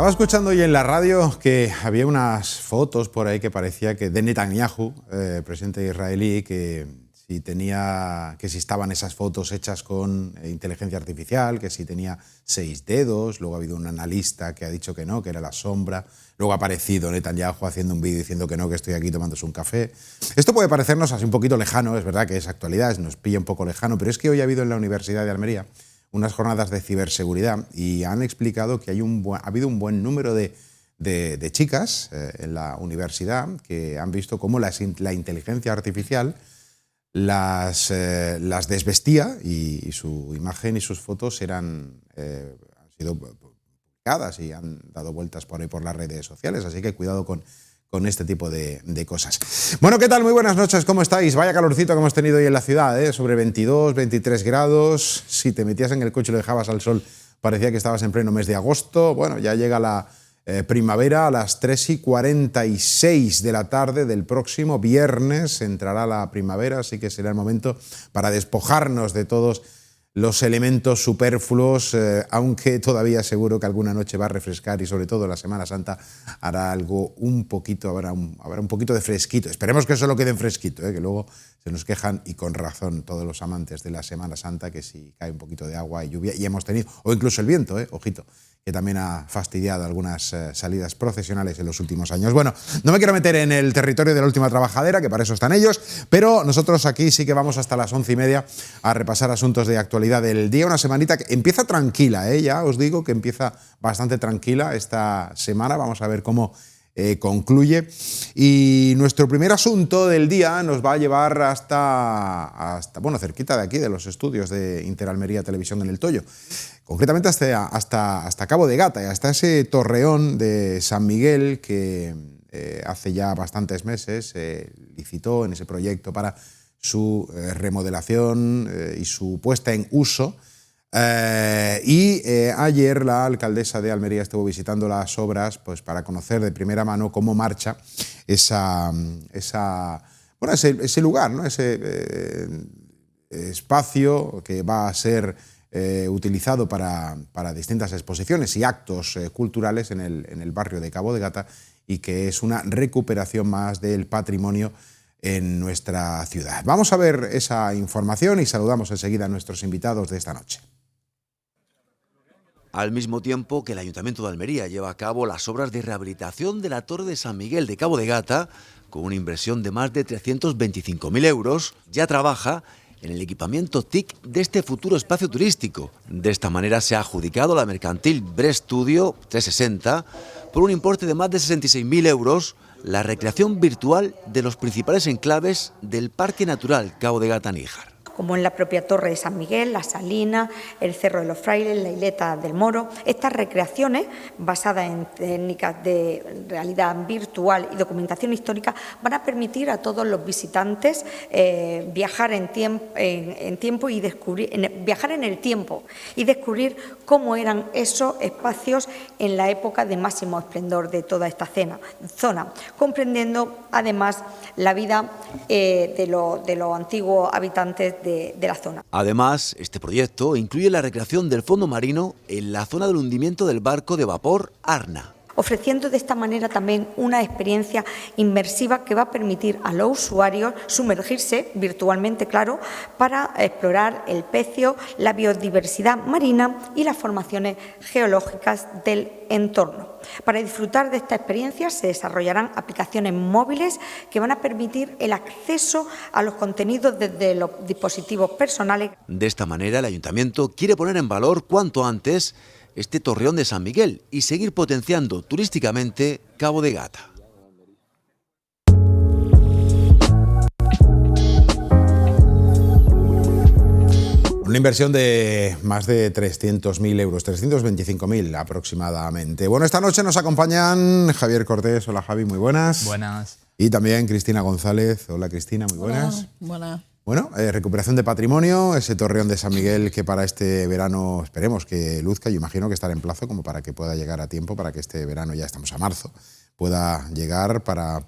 Estaba escuchando hoy en la radio que había unas fotos por ahí que parecía que de Netanyahu, presidente israelí, que si estaban esas fotos hechas con inteligencia artificial, que si tenía 6 dedos. Luego ha habido un analista que ha dicho que no, que era la sombra. Luego ha aparecido Netanyahu haciendo un vídeo diciendo que no, que estoy aquí tomándose un café. Esto puede parecernos así un poquito lejano, es verdad que es actualidad, nos pilla un poco lejano, pero es que hoy ha habido en la Universidad de Almería unas jornadas de ciberseguridad y han explicado que ha habido un buen número de chicas en la universidad que han visto cómo la inteligencia artificial las desvestía y su imagen y sus fotos han sido publicadas y han dado vueltas por ahí por las redes sociales, así que cuidado con este tipo de cosas. Bueno, ¿qué tal? Muy buenas noches, ¿cómo estáis? Vaya calorcito que hemos tenido hoy en la ciudad, ¿eh? Sobre 22, 23 grados. Si te metías en el coche y lo dejabas al sol, parecía que estabas en pleno mes de agosto. Bueno, ya llega la primavera. A las 3:46 de la tarde del próximo viernes entrará la primavera, así que será el momento para despojarnos de todos los elementos superfluos, aunque todavía seguro que alguna noche va a refrescar y sobre todo la Semana Santa hará algo habrá un poquito de fresquito. Esperemos que solo quede en fresquito, que luego se nos quejan, y con razón, todos los amantes de la Semana Santa, que si cae un poquito de agua y lluvia, y hemos tenido, o incluso el viento, ojito, que también ha fastidiado algunas salidas procesionales en los últimos años. Bueno, no me quiero meter en el territorio de la última trabajadera, que para eso están ellos, pero nosotros aquí sí que vamos hasta las 11:30 a repasar asuntos de actualidad del día. Una semanita que empieza tranquila, ya os digo que empieza bastante tranquila esta semana. Vamos a ver cómo concluye. Y nuestro primer asunto del día nos va a llevar hasta cerquita de aquí, de los estudios de Interalmería Televisión en El Toyo. Concretamente hasta Cabo de Gata y hasta ese torreón de San Miguel que hace ya bastantes meses licitó en ese proyecto para su remodelación y su puesta en uso. Ayer la alcaldesa de Almería estuvo visitando las obras pues, para conocer de primera mano cómo marcha ese lugar, ¿no? Ese espacio que va a ser utilizado para distintas exposiciones y actos culturales en el barrio de Cabo de Gata, y que es una recuperación más del patrimonio en nuestra ciudad. Vamos a ver esa información y saludamos enseguida a nuestros invitados de esta noche. Al mismo tiempo que el Ayuntamiento de Almería lleva a cabo las obras de rehabilitación de la Torre de San Miguel de Cabo de Gata, con una inversión de más de 325.000 euros, ya trabaja en el equipamiento TIC de este futuro espacio turístico. De esta manera se ha adjudicado la mercantil Bre Studio 360 por un importe de más de 66.000 euros la recreación virtual de los principales enclaves del Parque Natural Cabo de Gata-Níjar, como en la propia Torre de San Miguel, La Salina, el Cerro de los Frailes, la Isleta del Moro. Estas recreaciones, basadas en técnicas de realidad virtual y documentación histórica, van a permitir a todos los visitantes viajar en el tiempo y descubrir cómo eran esos espacios en la época de máximo esplendor de toda esta zona, comprendiendo además la vida de los antiguos habitantes de la zona. Además, este proyecto incluye la recreación del fondo marino en la zona del hundimiento del barco de vapor Arna, ofreciendo de esta manera también una experiencia inmersiva que va a permitir a los usuarios sumergirse virtualmente, claro, para explorar el pecio, la biodiversidad marina y las formaciones geológicas del entorno. Para disfrutar de esta experiencia se desarrollarán aplicaciones móviles que van a permitir el acceso a los contenidos desde los dispositivos personales. De esta manera, el Ayuntamiento quiere poner en valor cuanto antes este torreón de San Miguel y seguir potenciando turísticamente Cabo de Gata. Una inversión de más de 300.000 euros, 325.000 aproximadamente. Bueno, esta noche nos acompañan Javier Cortés. Hola, Javi, muy buenas. Buenas. Y también Cristina González. Hola, Cristina, muy buenas. Hola, buenas. Bueno, recuperación de patrimonio, ese torreón de San Miguel que para este verano esperemos que luzca. Yo imagino que estará en plazo como para que pueda llegar a tiempo, para que este verano, ya estamos a marzo, pueda llegar para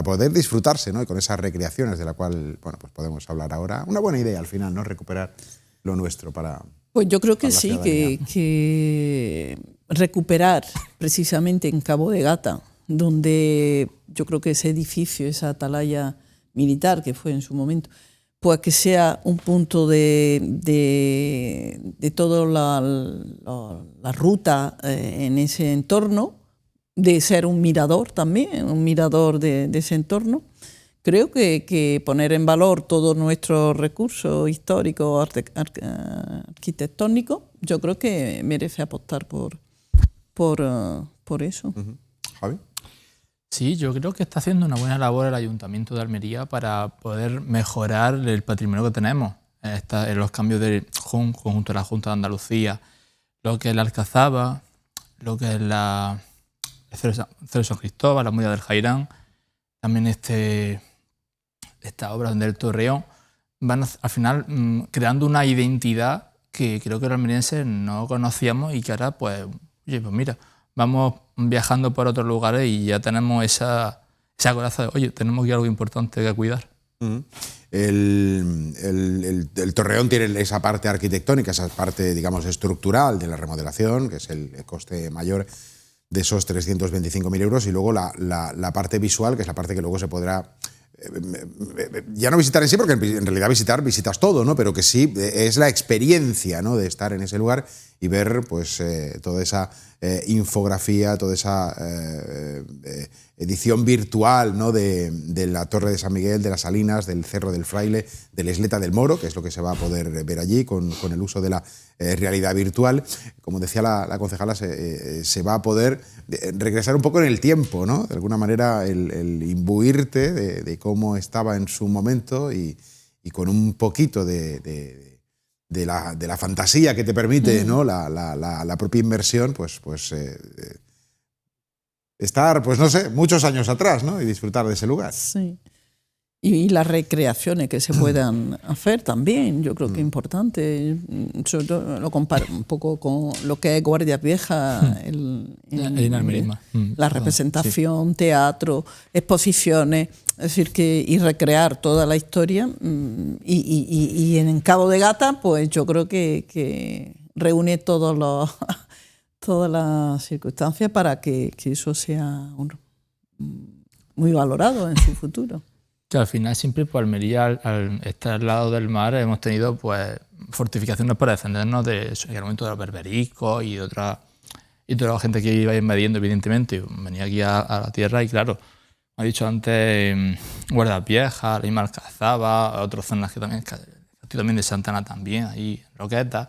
poder disfrutarse, ¿no? Y con esas recreaciones de la cual, bueno, pues podemos hablar ahora. Una buena idea al final, ¿no? Recuperar lo nuestro para... Pues yo creo que sí, que recuperar precisamente en Cabo de Gata, donde yo creo que ese edificio, esa atalaya militar que fue en su momento, pues que sea un punto de toda la ruta en ese entorno, de ser un mirador también, un mirador de ese entorno. Creo que poner en valor todos nuestros recursos históricos, arquitectónicos, yo creo que merece apostar por eso. ¿Javi? Sí, yo creo que está haciendo una buena labor el Ayuntamiento de Almería para poder mejorar el patrimonio que tenemos. En los cambios del conjunto de la Junta de Andalucía, lo que es la Alcazaba, lo que es el Cerro de San Cristóbal, la Muralla del Jairán, también esta obra del Torreón, van al final creando una identidad que creo que los almerienses no conocíamos y que ahora, pues, oye, pues mira, vamos viajando por otros lugares y ya tenemos esa coraza de, oye, tenemos aquí algo importante que cuidar. El Torreón tiene esa parte arquitectónica, esa parte, digamos, estructural de la remodelación, que es el coste mayor de esos 325.000 euros, y luego la parte visual, que es la parte que luego se podrá ya no visitar en sí, porque en realidad visitas todo, ¿no? Pero que sí es la experiencia, ¿no?, de estar en ese lugar y ver, pues, toda esa infografía, toda esa edición virtual, ¿no?, de la Torre de San Miguel, de las Salinas, del Cerro del Fraile, de la Isleta del Moro, que es lo que se va a poder ver allí con el uso de la realidad virtual. Como decía la concejala, se va a poder regresar un poco en el tiempo, ¿no? De alguna manera el imbuirte de cómo estaba en su momento y con un poquito de la fantasía que te permite, ¿no?, la propia inversión, pues estar, pues no sé, muchos años atrás, ¿no?, y disfrutar de ese lugar. Sí. Y las recreaciones que se puedan hacer también, yo creo que es importante. Yo lo comparo un poco con lo que es Guardia Vieja, en Almería. La representación, teatro, exposiciones, es decir, y recrear toda la historia. Y en Cabo de Gata, pues yo creo que reúne todas las circunstancias para que eso sea muy valorado en su futuro. Que al final siempre, pues, Almería, al estar al lado del mar, hemos tenido, pues, fortificaciones para defendernos en el momento de los berberiscos y toda la gente que iba invadiendo, evidentemente. Venía aquí a la tierra y, claro, como he dicho antes, Guardias Viejas, la misma Alcazaba, otras zonas que también de Santana también, ahí, Roquetas.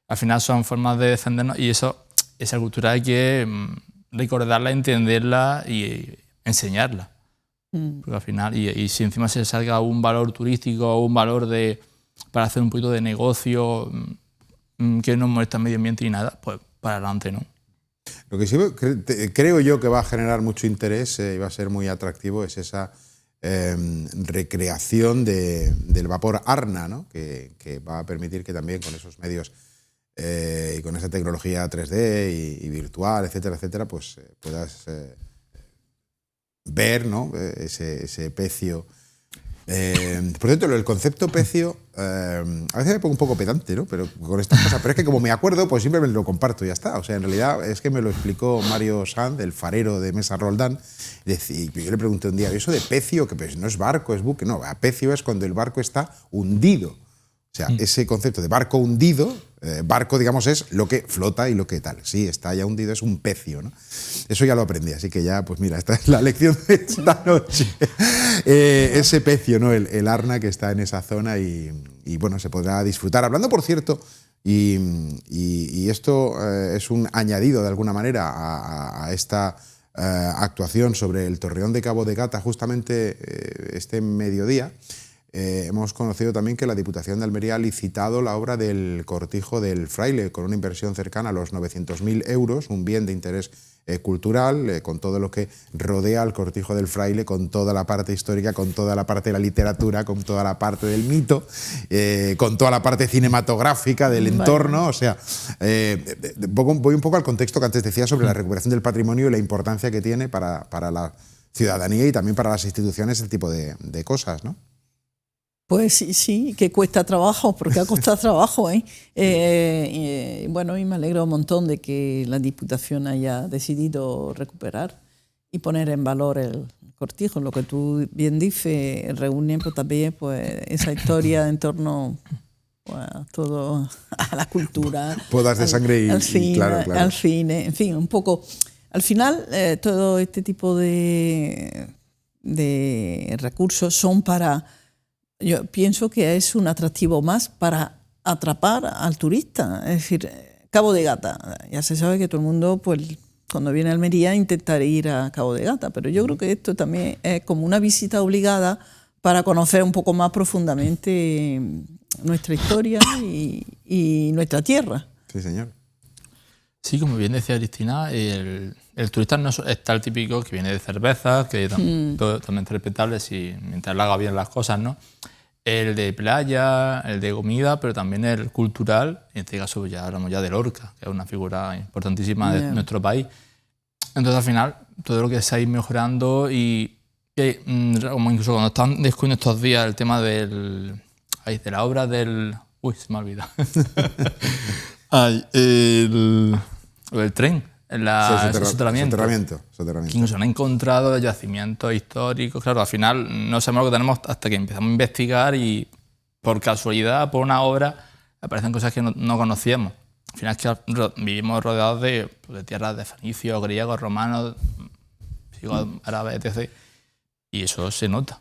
Al final son formas de defendernos y esa cultura hay que recordarla, entenderla y enseñarla. Porque al final, y si encima se salga un valor turístico o un valor para hacer un poquito de negocio que no molesta al medio ambiente y nada, pues para adelante, ¿no? Lo que sí creo yo que va a generar mucho interés y va a ser muy atractivo es esa recreación del vapor Arna, ¿no?, que va a permitir que también con esos medios y con esa tecnología 3D y virtual, etcétera, etcétera, pues puedas ver, ¿no?, ese pecio. Por cierto, el concepto pecio a veces me pongo un poco pedante, ¿no?, pero con estas cosas, pero es que como me acuerdo, pues siempre me lo comparto y ya está. O sea, en realidad es que me lo explicó Mario Sanz, el farero de Mesa Roldán, y yo le pregunté un día, ¿eso de pecio, que pues no es barco, es buque? No, pecio es cuando el barco está hundido. O sea, ese concepto de barco hundido, barco, digamos, es lo que flota y lo que tal. Sí, está ya hundido, es un pecio, ¿no? Eso ya lo aprendí, así que ya, pues mira, esta es la lección de esta noche. Ese pecio, ¿no?, el Arna, que está en esa zona y bueno, se podrá disfrutar. Hablando, por cierto, y esto es un añadido de alguna manera a esta actuación sobre el Torreón de Cabo de Gata, justamente este mediodía, hemos conocido también que la Diputación de Almería ha licitado la obra del Cortijo del Fraile con una inversión cercana a los 900.000 euros, un bien de interés cultural, con todo lo que rodea al Cortijo del Fraile, con toda la parte histórica, con toda la parte de la literatura, con toda la parte del mito, con toda la parte cinematográfica del entorno. O sea, voy un poco al contexto que antes decía sobre la recuperación del patrimonio y la importancia que tiene para la ciudadanía y también para las instituciones ese tipo de cosas, ¿no? Pues sí, que cuesta trabajo, porque ha costado trabajo, ¿eh? Bueno, y me alegro un montón de que la Diputación haya decidido recuperar y poner en valor el cortijo. Lo que tú bien dices, reúne pues, también pues, esa historia en torno pues, a todo, a la cultura. Bodas de sangre al cine, claro. al cine, en fin, un poco. Al final, todo este tipo de recursos son para... Yo pienso que es un atractivo más para atrapar al turista. Es decir, Cabo de Gata. Ya se sabe que todo el mundo, pues, cuando viene a Almería, intenta ir a Cabo de Gata. Pero yo creo que esto también es como una visita obligada para conocer un poco más profundamente nuestra historia y nuestra tierra. Sí, señor. Sí, como bien decía Cristina, el turista no está el típico que viene de cerveza, que totalmente respetable si mientras le haga bien las cosas, ¿no? El de playa, el de comida, pero también el cultural, en este caso ya hablamos ya de Lorca, que es una figura importantísima de nuestro país. Entonces al final todo lo que se ha ido mejorando y como incluso cuando están descubriendo estos días el tema de la obra del... Uy, se me ha olvidado. El tren, el soterramiento. Que incluso han encontrado yacimientos históricos. Claro, al final no sabemos lo que tenemos hasta que empezamos a investigar y por casualidad, por una obra, aparecen cosas que no conocíamos. Al final es que vivimos rodeados de tierras de fenicios, griegos, romanos, árabes, etc. Y eso se nota.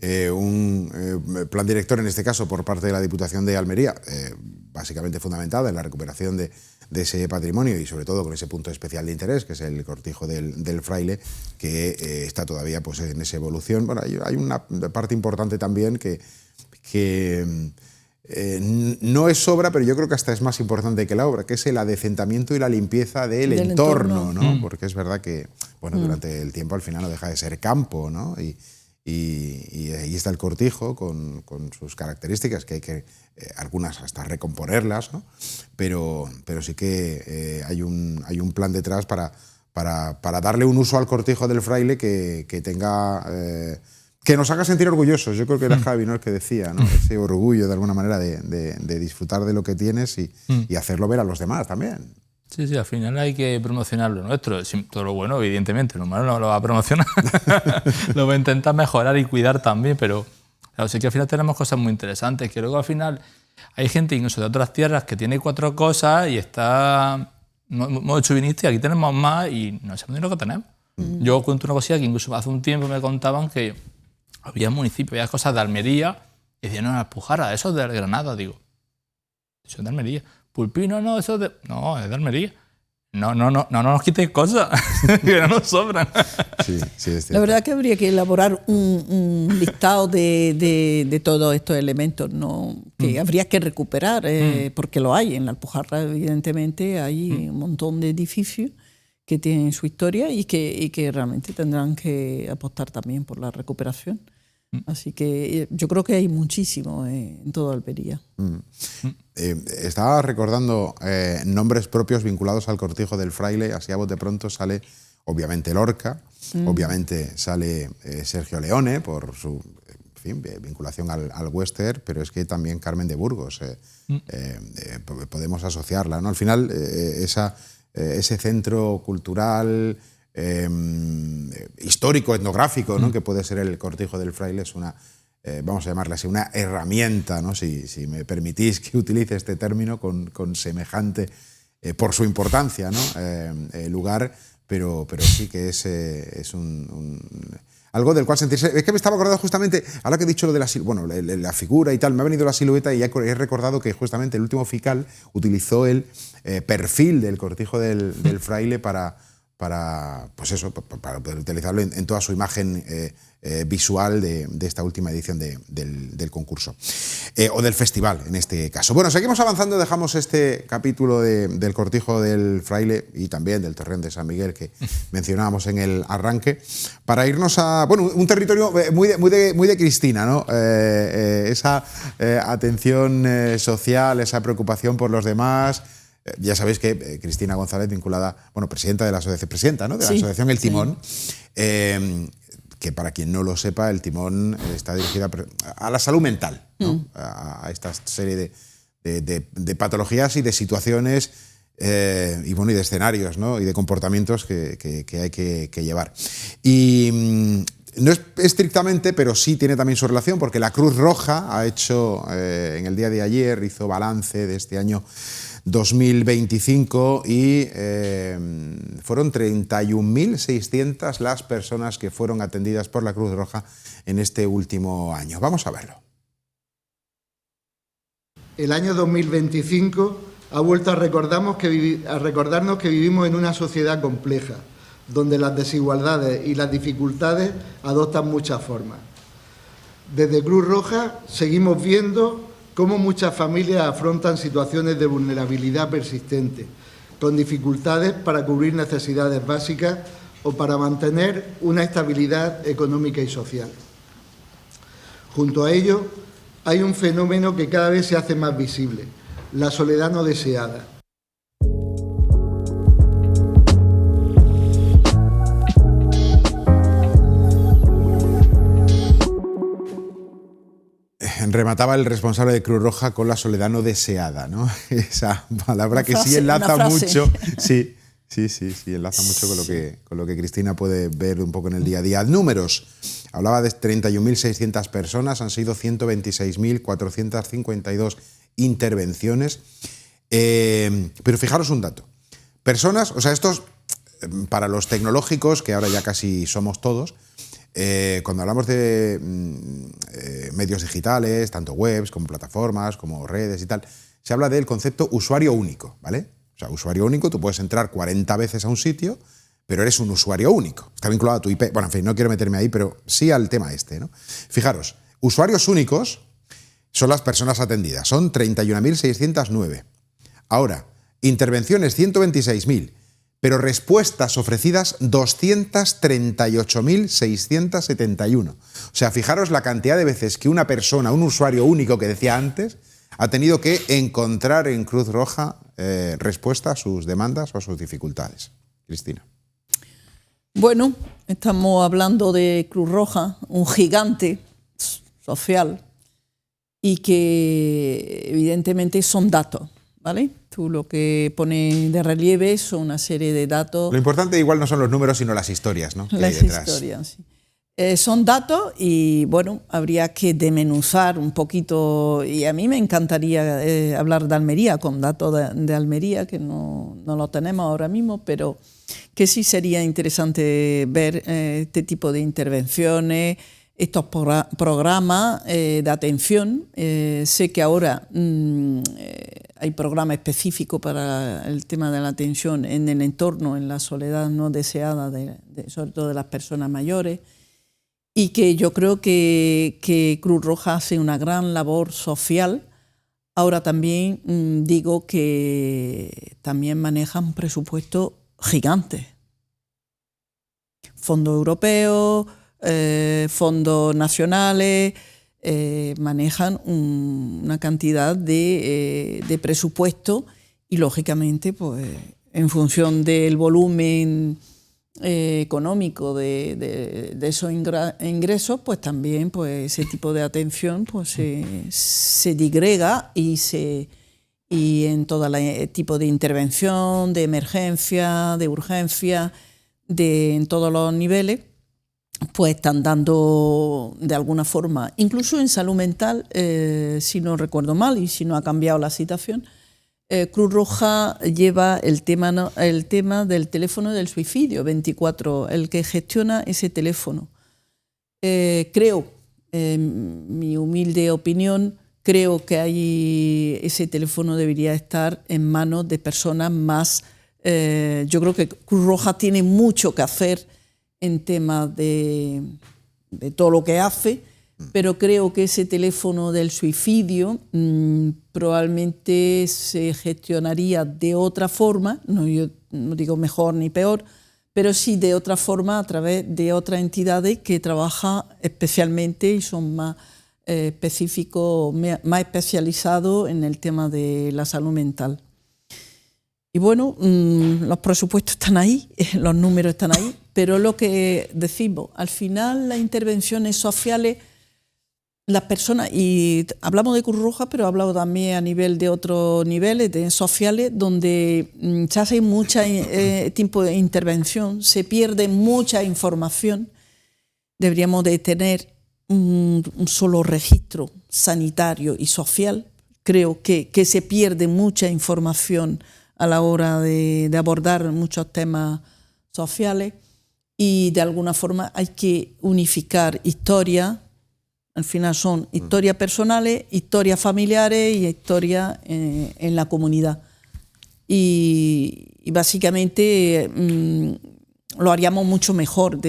Un plan director, en este caso, por parte de la Diputación de Almería, básicamente fundamentada en la recuperación de ese patrimonio y sobre todo con ese punto especial de interés, que es el cortijo del Fraile, que está todavía pues, en esa evolución. Bueno, hay una parte importante también que no es obra, pero yo creo que hasta es más importante que la obra, que es el adecentamiento y la limpieza del entorno, ¿no? Porque es verdad que bueno, durante el tiempo al final no deja de ser campo, ¿no? Y ahí está el cortijo con sus características, que hay que algunas hasta recomponerlas, ¿no? Pero sí que hay un plan detrás para darle un uso al cortijo del Fraile que tenga... que nos haga sentir orgullosos. Yo creo que era Javi, ¿no?, el que decía, ¿no? Ese orgullo de alguna manera de disfrutar de lo que tienes y hacerlo ver a los demás también. Sí, al final hay que promocionar lo nuestro. Todo lo bueno, evidentemente, lo malo no lo va a promocionar. Lo va a intentar mejorar y cuidar también, pero claro, sí que al final tenemos cosas muy interesantes, que luego al final hay gente incluso de otras tierras que tiene 4 cosas y está modo chauvinista, y aquí tenemos más y no sabemos ni lo que tenemos. Yo cuento una cosilla que incluso hace un tiempo me contaban que había municipios, había cosas de Almería y decían, no, Alpujarra, eso es de Granada, digo. Eso es de Almería. Pulpino, no, eso es de... No, es de Almería. No nos quitéis cosas, que no nos sobran. Sí, es cierto. La verdad que habría que elaborar un listado de todos estos elementos, ¿no? Que habría que recuperar, porque lo hay. En la Alpujarra, evidentemente, hay un montón de edificios que tienen su historia y que realmente tendrán que apostar también por la recuperación. Así que yo creo que hay muchísimo en toda Almería. Estaba recordando nombres propios vinculados al cortijo del Fraile. Así a bote pronto sale, obviamente, Lorca, obviamente sale Sergio Leone por su vinculación al western, pero es que también Carmen de Burgos. Podemos asociarla, ¿no? Al final, ese centro cultural... histórico, etnográfico, ¿no? Que puede ser el cortijo del Fraile, es una, vamos a llamarla así, una herramienta, ¿no? Si me permitís que utilice este término con semejante, por su importancia, ¿no? Lugar, pero sí que es algo del cual sentirse... Es que me estaba acordando justamente, ahora que he dicho lo de la figura y tal, me ha venido la silueta y he recordado que justamente el último FICAL utilizó el perfil del cortijo del Fraile para poder utilizarlo en toda su imagen visual de esta última edición del concurso, o del festival en este caso. Bueno, seguimos avanzando, dejamos este capítulo del cortijo del Fraile y también del Torreón de San Miguel que mencionábamos en el arranque, para irnos a un territorio muy de Cristina, ¿no? Esa atención social, esa preocupación por los demás. Ya sabéis que Cristina González, vinculada, presidenta de la asociación, ¿no? De la asociación El Timón, que para quien no lo sepa, el Timón está dirigido a la salud mental, ¿no? A esta serie de patologías y de situaciones y de escenarios, ¿no? Y de comportamientos que hay que llevar. Y no es estrictamente, pero sí tiene también su relación, porque la Cruz Roja ha hecho, en el día de ayer, hizo balance de este año 2025 y fueron 31.600 las personas que fueron atendidas por la Cruz Roja en este último año. Vamos a verlo. El año 2025 ha vuelto a recordarnos que vivimos en una sociedad compleja, donde las desigualdades y las dificultades adoptan muchas formas. Desde Cruz Roja seguimos viendo cómo muchas familias afrontan situaciones de vulnerabilidad persistente, con dificultades para cubrir necesidades básicas o para mantener una estabilidad económica y social. Junto a ello, hay un fenómeno que cada vez se hace más visible: la soledad no deseada. Remataba el responsable de Cruz Roja con la soledad no deseada, ¿no? Esa palabra que sí enlaza mucho. Sí, enlaza mucho con lo que Cristina puede ver un poco en el día a día. Números. Hablaba de 31.600 personas, han sido 126.452 intervenciones. Pero fijaros un dato. Personas, o sea, estos para los tecnológicos, que ahora ya casi somos todos, cuando hablamos de medios digitales, tanto webs como plataformas, como redes y tal, se habla del concepto usuario único, ¿vale? O sea, usuario único, tú puedes entrar 40 veces a un sitio, pero eres un usuario único. Está vinculado a tu IP. Bueno, en fin, no quiero meterme ahí, pero sí al tema este, ¿no? Fijaros, usuarios únicos son las personas atendidas, son 31.609. Ahora, intervenciones 126.000. Pero respuestas ofrecidas 238.671. O sea, fijaros la cantidad de veces que una persona, un usuario único que decía antes, ha tenido que encontrar en Cruz Roja respuesta a sus demandas o a sus dificultades. Cristina. Bueno, estamos hablando de Cruz Roja, un gigante social, y que evidentemente son datos, ¿vale? Tú lo que pones de relieve son una serie de datos. Lo importante igual no son los números, sino las historias, ¿no? Las historias, sí. Son datos y, bueno, habría que desmenuzar un poquito, y a mí me encantaría hablar de Almería, con datos de Almería, que no lo tenemos ahora mismo, pero que sí sería interesante ver este tipo de intervenciones, estos programas de atención. Sé que ahora hay programas específicos para el tema de la atención en el entorno, en la soledad no deseada, sobre todo de las personas mayores, y que yo creo que Cruz Roja hace una gran labor social. Ahora también digo que también manejan presupuestos gigantes, fondos europeos, fondos nacionales, manejan una cantidad de presupuesto y, lógicamente, pues en función del volumen económico de esos ingresos, pues también pues ese tipo de atención pues se digrega y en todo tipo de intervención, de emergencia, de urgencia, en todos los niveles, pues están dando de alguna forma, incluso en salud mental, si no recuerdo mal y si no ha cambiado la situación, Cruz Roja lleva el tema del teléfono del suicidio 24, el que gestiona ese teléfono. Creo, en mi humilde opinión, creo que ese teléfono debería estar en manos de personas más. Yo creo que Cruz Roja tiene mucho que hacer en temas de todo lo que hace, pero creo que ese teléfono del suicidio probablemente se gestionaría de otra forma, yo no digo mejor ni peor, pero sí de otra forma a través de otras entidades que trabajan especialmente y son más específicos, más especializados en el tema de la salud mental. Y bueno, los presupuestos están ahí, los números están ahí, pero lo que decimos, al final las intervenciones sociales, las personas, y hablamos de Cruz Roja, pero hablamos también a nivel de otros niveles de sociales, donde se hace mucha tipo de intervención, se pierde mucha información. Deberíamos de tener un solo registro sanitario y social. Creo que se pierde mucha información a la hora de abordar muchos temas sociales, y de alguna forma hay que unificar historias. Al final son historias personales, historias familiares y historias en la comunidad. Y básicamente lo haríamos mucho mejor,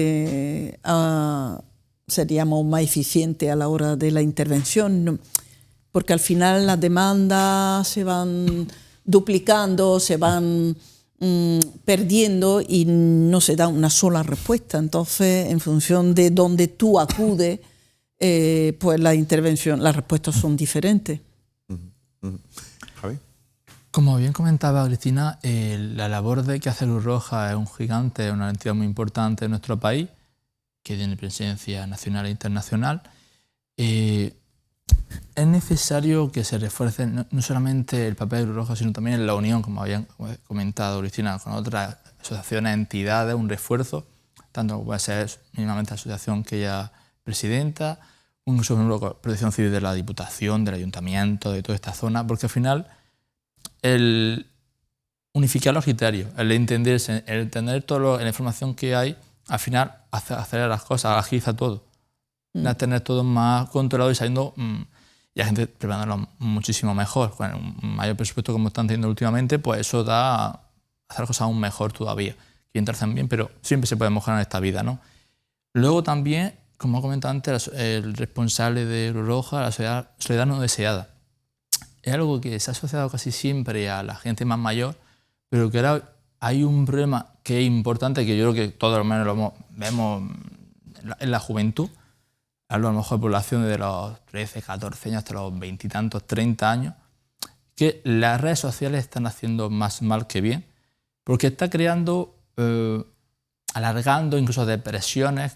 seríamos más eficientes a la hora de la intervención, porque al final las demandas se van duplicando, se van perdiendo y no se da una sola respuesta. Entonces, en función de dónde tú acudes, pues las respuestas son diferentes. Javi. Como bien comentaba Cristina, la labor de que hace Cruz Roja es un gigante, es una entidad muy importante en nuestro país, que tiene presencia nacional e internacional. Es necesario que se refuerce no solamente el papel de Cruz Roja, sino también la unión, como habían comentado Cristina, con otras asociaciones, entidades, un refuerzo, tanto como puede ser mínimamente la asociación que ella presidenta, un protección civil de la Diputación, del Ayuntamiento, de toda esta zona, porque al final el unificar los criterios, el entenderse, el entender toda la información que hay, al final acelera las cosas, agiliza todo. Tener todo más controlado y sabiendo, y la gente preparándolo muchísimo mejor. Con un mayor presupuesto como están teniendo últimamente, pues eso da a hacer cosas aún mejor todavía. Que entrarse bien, pero siempre se puede mejorar en esta vida, ¿no? Luego también, como he comentado antes, el responsable de Cruz Roja, la soledad no deseada. Es algo que se ha asociado casi siempre a la gente más mayor, pero que ahora hay un problema que es importante, que yo creo que todos al menos lo vemos en la juventud. Hablo a lo mejor de población de los 13, 14 años hasta los 20 y tantos, 30 años, que las redes sociales están haciendo más mal que bien, porque está creando, alargando incluso depresiones,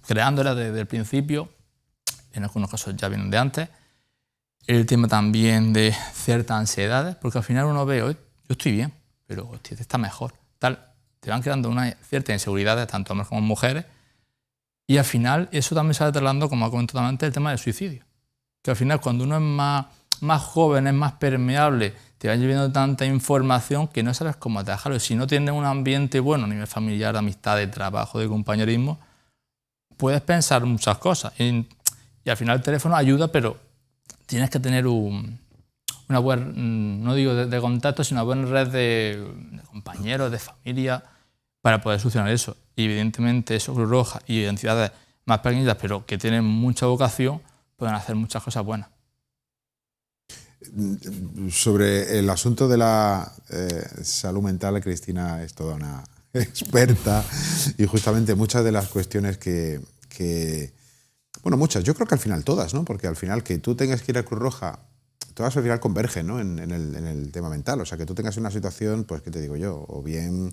creándolas desde el principio, en algunos casos ya vienen de antes. El tema también de ciertas ansiedades, porque al final uno ve, yo estoy bien, pero hostia, está mejor. Te van creando una cierta inseguridades, tanto hombres como mujeres, y al final eso también se va trasladando, como ha comentado antes, el tema del suicidio. Que al final cuando uno es más joven, es más permeable, te va llevando tanta información que no sabes cómo atajarlo. Si no tienes un ambiente bueno a nivel familiar, de amistad, de trabajo, de compañerismo, puedes pensar muchas cosas. Y al final el teléfono ayuda, pero tienes que tener una buena, no digo de contacto, sino una buena red de compañeros, de familia, para poder solucionar eso. Y evidentemente eso, Cruz Roja y entidades más pequeñitas, pero que tienen mucha vocación, pueden hacer muchas cosas buenas. Sobre el asunto de la salud mental, Cristina es toda una experta, y justamente muchas de las cuestiones que bueno, muchas, yo creo que al final todas, ¿no? Porque al final que tú tengas que ir a Cruz Roja, todas al final convergen, ¿no? en el tema mental. O sea, que tú tengas una situación, pues, ¿qué te digo yo? O bien,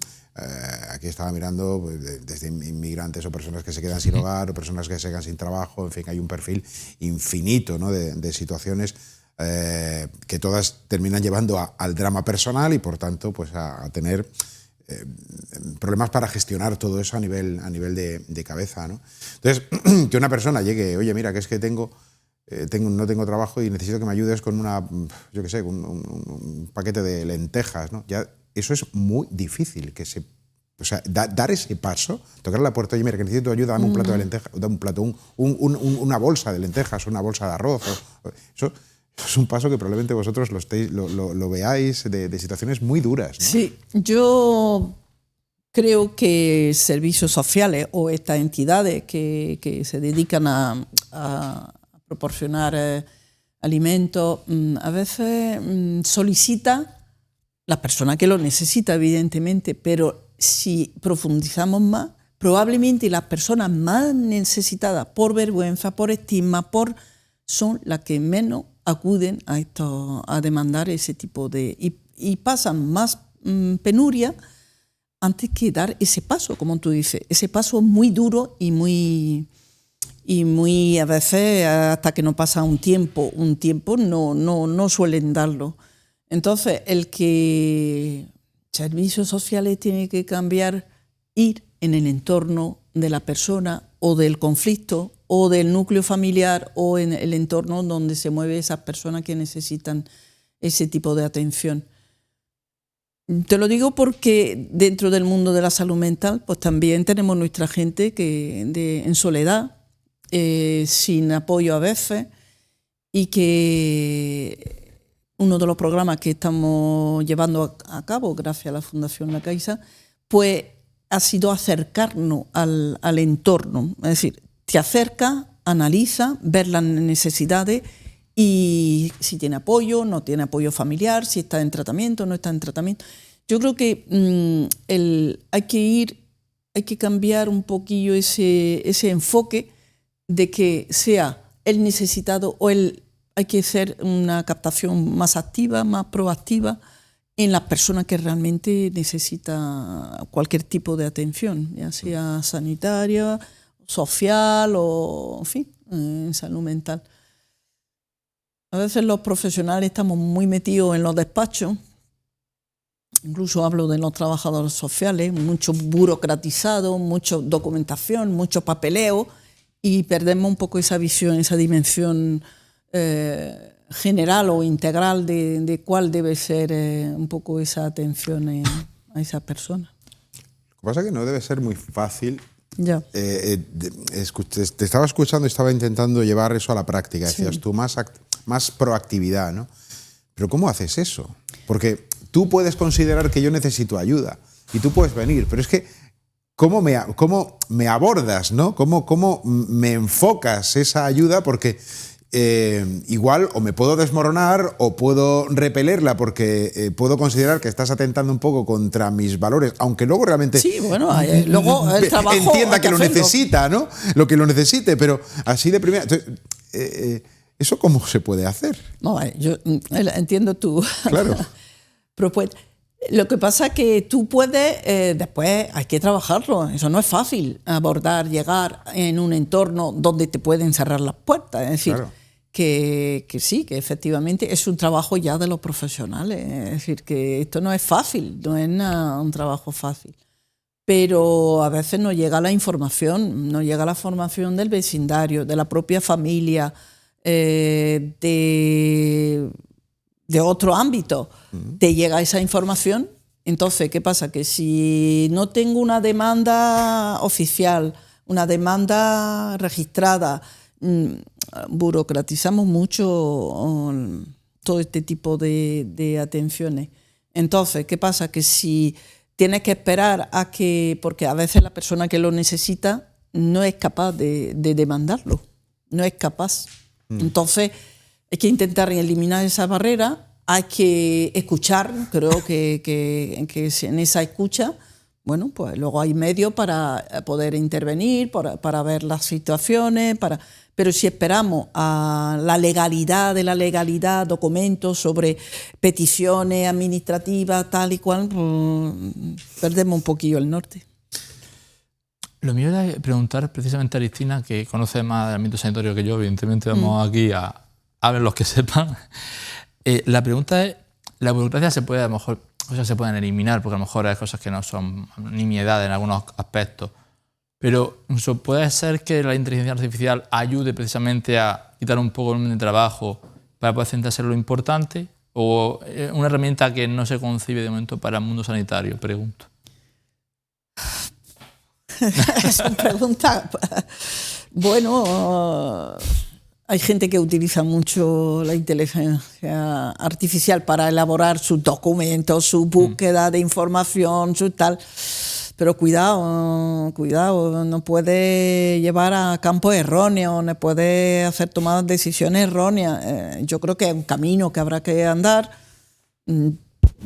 aquí estaba mirando, pues, desde inmigrantes o personas que se quedan sin hogar, o personas que se quedan sin trabajo, en fin, hay un perfil infinito, ¿no? de situaciones que todas terminan llevando al drama personal y, por tanto, pues a tener problemas para gestionar todo eso a nivel de cabeza, ¿no? Entonces, que una persona llegue, oye, mira, que es que no tengo trabajo y necesito que me ayudes con yo qué sé, un paquete de lentejas, ¿no? Ya, eso es muy difícil, o sea, dar ese paso, tocar la puerta, oye, mira, que necesito ayuda, dame un plato de lentejas, dame un plato, una bolsa de lentejas, una bolsa de arroz. Eso es un paso que probablemente vosotros lo veáis de situaciones muy duras, ¿no? Sí, yo creo que servicios sociales o estas entidades que se dedican a proporcionar alimentos, a veces solicita la persona que lo necesita, evidentemente, pero si profundizamos más, probablemente las personas más necesitadas por vergüenza, por estigma, son las que menos acuden a demandar ese tipo de... y pasan más penuria antes que dar ese paso, como tú dices. Ese paso es muy duro y muy a veces hasta que no pasa un tiempo no suelen darlo. Entonces, el que servicios sociales tiene que cambiar, ir en el entorno de la persona o del conflicto o del núcleo familiar o en el entorno donde se mueven esas personas que necesitan ese tipo de atención. Te lo digo porque dentro del mundo de la salud mental pues también tenemos nuestra gente en soledad, sin apoyo a veces, y que uno de los programas que estamos llevando a cabo gracias a la Fundación La Caixa pues ha sido acercarnos al entorno, es decir, te acerca, analiza, ver las necesidades y si tiene apoyo, no tiene apoyo familiar, si está en tratamiento, no está en tratamiento. Yo creo que hay que cambiar un poquillo ese enfoque de que sea el necesitado o hay que hacer una captación más activa, más proactiva en las personas que realmente necesitan cualquier tipo de atención, ya sea sanitaria, social o, en fin, en salud mental. A veces los profesionales estamos muy metidos en los despachos, incluso hablo de los trabajadores sociales, mucho burocratizado, mucha documentación, mucho papeleo, y perdemos un poco esa visión, esa dimensión general o integral de cuál debe ser un poco esa atención a esa persona. Lo que pasa es que no debe ser muy fácil. Ya. Te estaba escuchando y estaba intentando llevar eso a la práctica. Decías tú, más proactividad, ¿no? Pero ¿cómo haces eso? Porque tú puedes considerar que yo necesito ayuda y tú puedes venir, pero es que ¿cómo me abordas, ¿no? ¿Cómo me enfocas esa ayuda? Porque igual o me puedo desmoronar o puedo repelerla porque puedo considerar que estás atentando un poco contra mis valores, aunque luego realmente sí, bueno, luego el trabajo entienda que lo necesita, ¿no? Lo que lo necesite, pero así de primera. Entonces, ¿eso cómo se puede hacer? No, yo entiendo tu claro. propuesta. Lo que pasa es que tú puedes, después hay que trabajarlo, eso no es fácil, abordar, llegar en un entorno donde te pueden cerrar las puertas, es decir, claro. que sí, que efectivamente es un trabajo ya de los profesionales, es decir, que esto no es fácil, no es un trabajo fácil, pero a veces no llega la información, no llega la formación del vecindario, de la propia familia, de otro ámbito, te llega esa información. Entonces, ¿qué pasa? Que si no tengo una demanda oficial, una demanda registrada, burocratizamos mucho todo este tipo de atenciones. Entonces, ¿qué pasa? Que si tienes que esperar a que, porque a veces la persona que lo necesita no es capaz de demandarlo, no es capaz. Entonces, hay que intentar eliminar esa barrera, hay que escuchar, creo que en esa escucha, bueno, pues luego hay medios para poder intervenir, para ver las situaciones, pero si esperamos a la legalidad de la legalidad, documentos sobre peticiones administrativas, tal y cual, pues, perdemos un poquillo el norte. Lo mío era preguntar precisamente a Cristina, que conoce más del ámbito sanitario que yo, evidentemente vamos aquí a ver los que sepan. La pregunta es, la burocracia se puede, a lo mejor, cosas se pueden eliminar, porque a lo mejor hay cosas que no son nimiedades en algunos aspectos, pero puede ser que la inteligencia artificial ayude precisamente a quitar un poco el volumen de trabajo para poder centrarse en lo importante, o una herramienta que no se concibe de momento para el mundo sanitario, pregunto. Es una pregunta. Bueno, hay gente que utiliza mucho la inteligencia artificial para elaborar sus documentos, su búsqueda de información, su tal. Pero cuidado, no puede llevar a campos erróneos, no puede hacer tomar decisiones erróneas. Yo creo que es un camino que habrá que andar.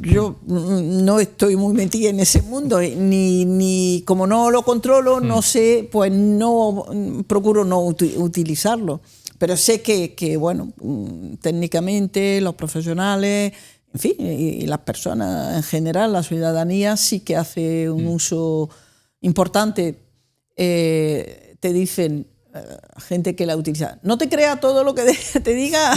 Yo no estoy muy metida en ese mundo, ni como no lo controlo, no sé, pues no procuro no utilizarlo. Pero sé que bueno, técnicamente los profesionales, en fin, y las personas en general, la ciudadanía sí que hace un uso importante. Te dicen, gente que la utiliza, no te crea todo lo que te diga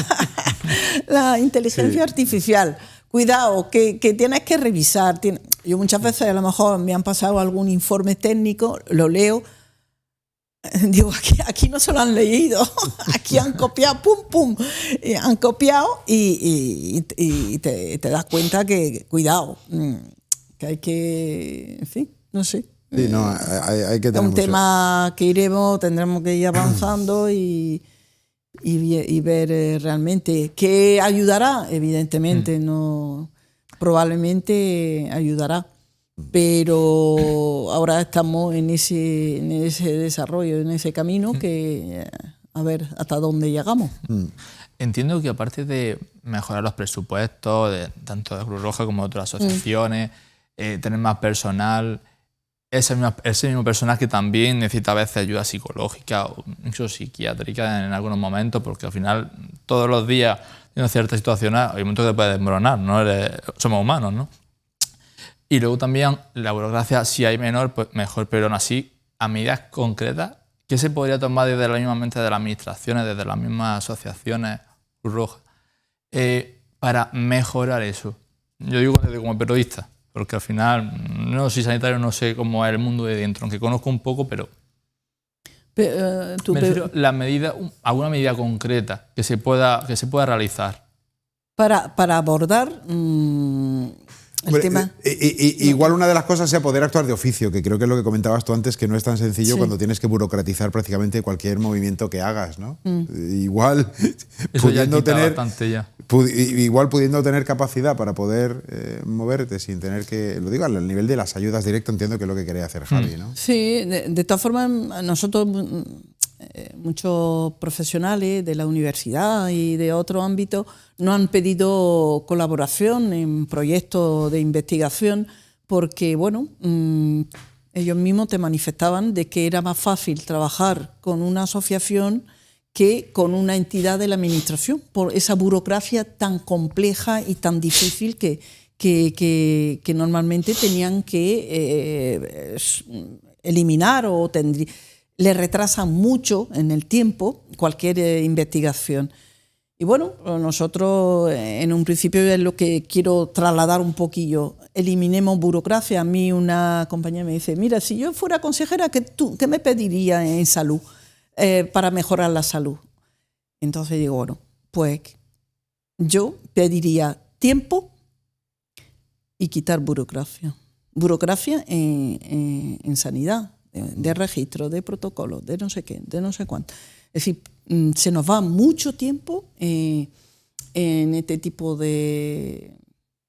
la inteligencia artificial. Cuidado, que tienes que revisar. Yo muchas veces a lo mejor me han pasado algún informe técnico, lo leo, digo, aquí no se lo han leído, aquí han copiado, pum, pum, han copiado y te das cuenta que, cuidado, que hay que, en fin, no sé. Sí, no, hay que tener un mucho. tema que tendremos que ir avanzando y ver realmente qué ayudará, evidentemente, no, probablemente ayudará. Pero ahora estamos en ese desarrollo, en ese camino, que a ver hasta dónde llegamos. Entiendo que aparte de mejorar los presupuestos, tanto de Cruz Roja como de otras asociaciones, tener más personal, ese mismo personal que también necesita a veces ayuda psicológica o incluso psiquiátrica en algunos momentos, porque al final todos los días en ciertas situaciones hay momentos que te puedes desmoronar, ¿no? Somos humanos, ¿no? Y luego también la burocracia, si hay menor, pues mejor, pero aún así, a medidas concretas, ¿qué se podría tomar desde la misma mente de las administraciones, desde las mismas asociaciones Cruz Roja, para mejorar eso? Yo digo como periodista, porque al final no soy sanitario, no sé cómo es el mundo de dentro, aunque conozco un poco, pero me refiero a alguna medida concreta que se pueda realizar. Para abordar el tema. Igual una de las cosas sea poder actuar de oficio, que creo que es lo que comentabas tú antes, que no es tan sencillo cuando tienes que burocratizar prácticamente cualquier movimiento que hagas, ¿no? Igual eso pudiendo tener bastante ya. Igual pudiendo tener capacidad para poder moverte sin tener que, lo digo al nivel de las ayudas directas, entiendo que es lo que quería hacer Javi, ¿no? Sí, de todas formas nosotros muchos profesionales de la universidad y de otros ámbitos nos han pedido colaboración en proyectos de investigación porque, bueno, ellos mismos te manifestaban de que era más fácil trabajar con una asociación que con una entidad de la administración, por esa burocracia tan compleja y tan difícil que normalmente tenían que eliminar o le retrasan mucho en el tiempo cualquier investigación. Y bueno, nosotros en un principio es lo que quiero trasladar un poquillo. Eliminemos burocracia. A mí una compañera me dice, mira, si yo fuera consejera, ¿qué me pediría en salud para mejorar la salud? Entonces digo, bueno, pues yo pediría tiempo y quitar burocracia. Burocracia en sanidad. De registro, de protocolo, de no sé qué, de no sé cuánto. Es decir, se nos va mucho tiempo en este tipo de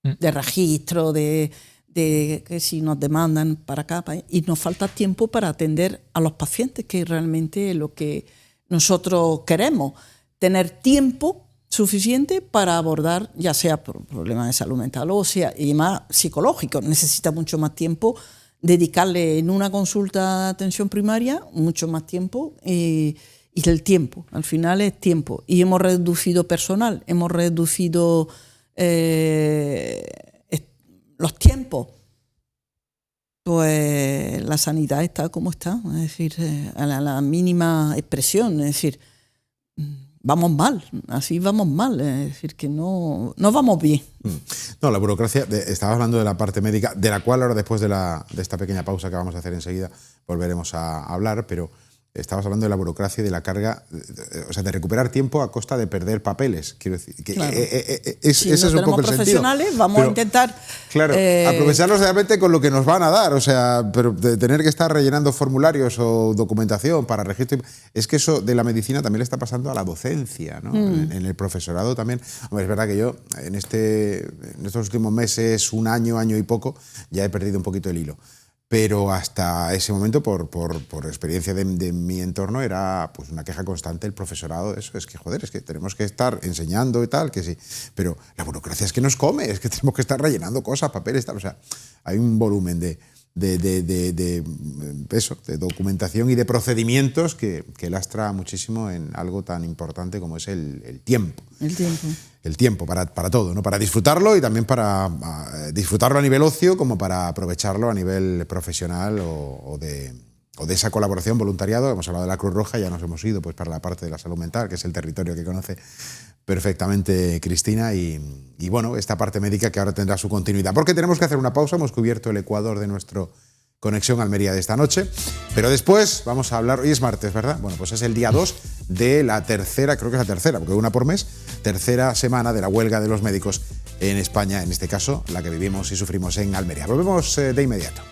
registro, de que si nos demandan para acá, y nos falta tiempo para atender a los pacientes, que realmente es lo que nosotros queremos, tener tiempo suficiente para abordar ya sea problemas de salud mental o sea, y más psicológicos. Necesita mucho más tiempo dedicarle en una consulta de atención primaria mucho más tiempo y el tiempo, al final es tiempo. Y hemos reducido personal, hemos reducido los tiempos. Pues la sanidad está como está, es decir, a la mínima expresión, es decir, vamos mal, así vamos mal, es decir, que no vamos bien. No, la burocracia, estabas hablando de la parte médica, de la cual ahora después de esta pequeña pausa que vamos a hacer enseguida volveremos a hablar, pero estabas hablando de la burocracia y de la carga, o sea, de recuperar tiempo a costa de perder papeles. Quiero decir, que claro. Ese es un poco el sentido. Profesionales, vamos a intentar... Claro, aprovecharlos realmente con lo que nos van a dar, o sea, pero de tener que estar rellenando formularios o documentación para registro... Es que eso de la medicina también le está pasando a la docencia, ¿no? En el profesorado también. Hombre, es verdad que yo en estos últimos meses, un año y poco, ya he perdido un poquito el hilo. Pero hasta ese momento, por experiencia de mi entorno, era pues una queja constante el profesorado. Eso es que, joder, es que tenemos que estar enseñando y tal, que sí. Pero la burocracia es que nos come, es que tenemos que estar rellenando cosas, papeles, tal. O sea, hay un volumen de documentación y de procedimientos que lastra muchísimo en algo tan importante como es el tiempo. El tiempo. El tiempo para todo, ¿no? Para disfrutarlo y también para disfrutarlo a nivel ocio como para aprovecharlo a nivel profesional o de esa colaboración, voluntariado. Hemos hablado de la Cruz Roja, ya nos hemos ido pues para la parte de la salud mental, que es el territorio que conoce perfectamente Cristina, y bueno, esta parte médica que ahora tendrá su continuidad. Porque tenemos que hacer una pausa, hemos cubierto el ecuador de nuestro Conexión Almería de esta noche, pero después vamos a hablar, hoy es martes, ¿verdad? Bueno, pues es el día 2 de la tercera, creo que es la tercera, porque una por mes, tercera semana de la huelga de los médicos en España, en este caso, la que vivimos y sufrimos en Almería. Volvemos de inmediato.